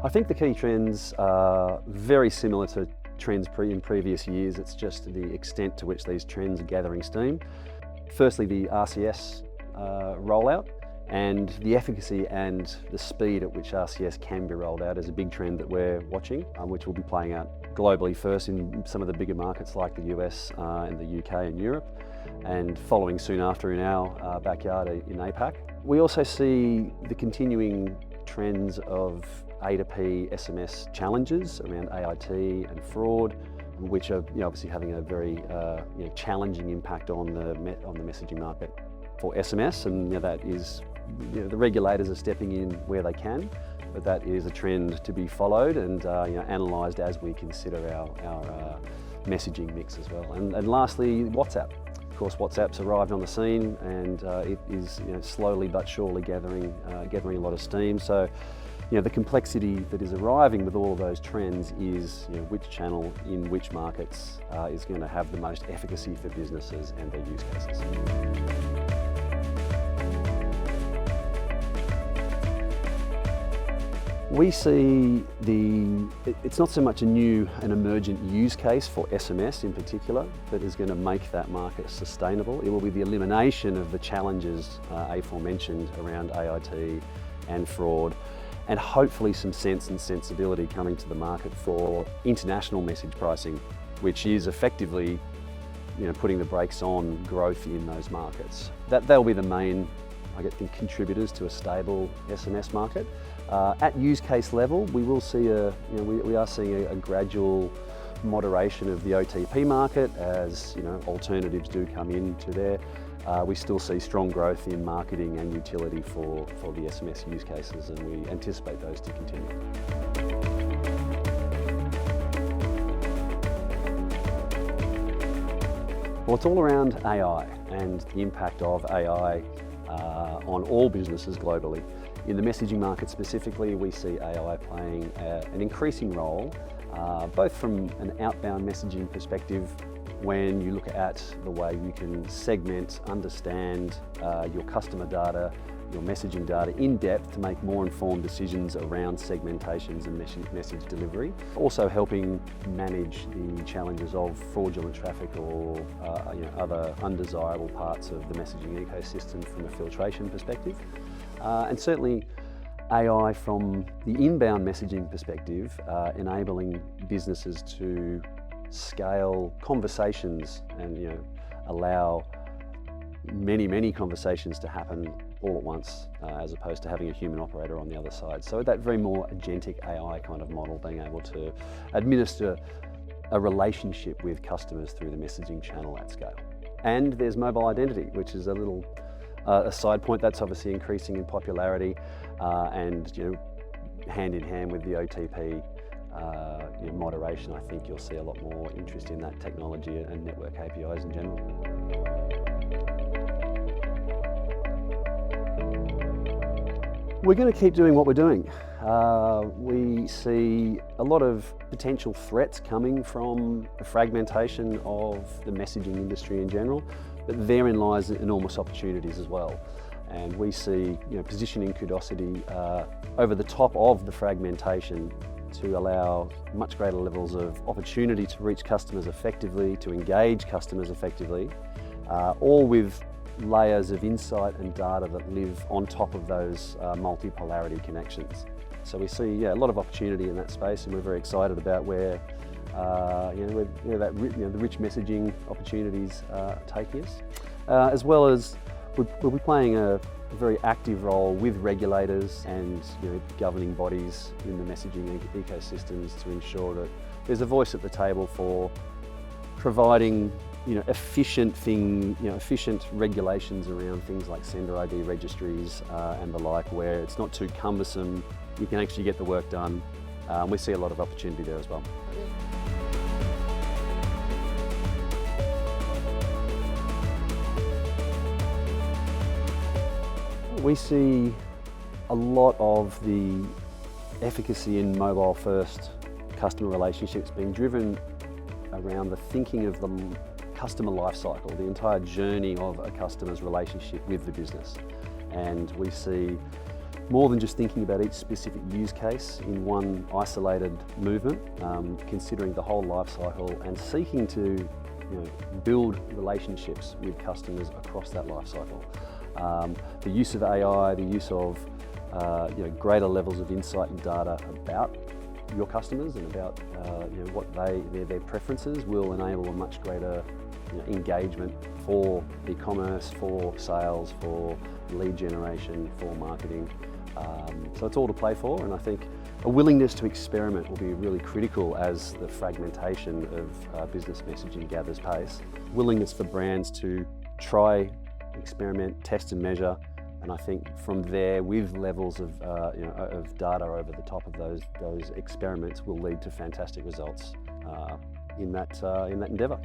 I think the key trends are very similar to trends in previous years. It's just the extent to which these trends are gathering steam. Firstly, the RCS rollout, and the efficacy and the speed at which RCS can be rolled out is a big trend that we're watching, which will be playing out globally first in some of the bigger markets like the US and the UK and Europe, and following soon after in our backyard in APAC. We also see the continuing trends of A2P SMS challenges around AIT and fraud, which are obviously having a very challenging impact on the messaging market for SMS, and that is the regulators are stepping in where they can, but that is a trend to be followed and analysed as we consider our messaging mix as well. And lastly, WhatsApp. Of course, WhatsApp's arrived on the scene, and it is slowly but surely gathering a lot of steam. So, the complexity that is arriving with all of those trends is which channel in which markets is going to have the most efficacy for businesses and their use cases. We see it's not so much a new and emergent use case for SMS in particular that is going to make that market sustainable. It will be the elimination of the challenges aforementioned around AIT and fraud, and hopefully some sense and sensibility coming to the market for international message pricing, which is effectively putting the brakes on growth in those markets. They'll be the main, I think, contributors to a stable SMS market. At use case level, we will see we are seeing a gradual moderation of the OTP market as alternatives do come into there. We still see strong growth in marketing and utility for the SMS use cases, and we anticipate those to continue. Well, it's all around AI and the impact of AI on all businesses globally. In the messaging market specifically, we see AI playing an increasing role, both from an outbound messaging perspective, when you look at the way you can segment, understand your customer data, your messaging data in depth to make more informed decisions around segmentations and message delivery. Also helping manage the challenges of fraudulent traffic or other undesirable parts of the messaging ecosystem from a filtration perspective. And certainly AI from the inbound messaging perspective, enabling businesses to scale conversations and allow many conversations to happen all at once, as opposed to having a human operator on the other side. So that very more agentic AI kind of model, being able to administer a relationship with customers through the messaging channel at scale. And there's mobile identity, which is a side point that's obviously increasing in popularity, and hand in hand with the OTP moderation, I think you'll see a lot more interest in that technology and network APIs in general. We're going to keep doing what we're doing. We see a lot of potential threats coming from the fragmentation of the messaging industry in general, but therein lies enormous opportunities as well. And we see positioning Cudosity over the top of the fragmentation to allow much greater levels of opportunity to reach customers effectively, to engage customers effectively, all with layers of insight and data that live on top of those multi-polarity connections. So we see a lot of opportunity in that space, and we're very excited about where the rich messaging opportunities are taking us, as well as we'll be playing a very active role with regulators and governing bodies in the messaging ecosystems to ensure that there's a voice at the table for providing efficient regulations around things like sender ID registries and the like, where it's not too cumbersome. You can actually get the work done. We see a lot of opportunity there as well. We see a lot of the efficacy in mobile-first customer relationships being driven around the thinking of the customer lifecycle, the entire journey of a customer's relationship with the business. And we see more than just thinking about each specific use case in one isolated movement, considering the whole life cycle and seeking to build relationships with customers across that life cycle. The use of AI, the use of greater levels of insight and data about your customers and about what their preferences will enable a much greater engagement for e-commerce, for sales, for lead generation, for marketing. So it's all to play for, and I think a willingness to experiment will be really critical as the fragmentation of business messaging gathers pace. Willingness for brands to try, experiment, test and measure, and I think from there, with levels of data over the top of those experiments, will lead to fantastic results in that endeavour.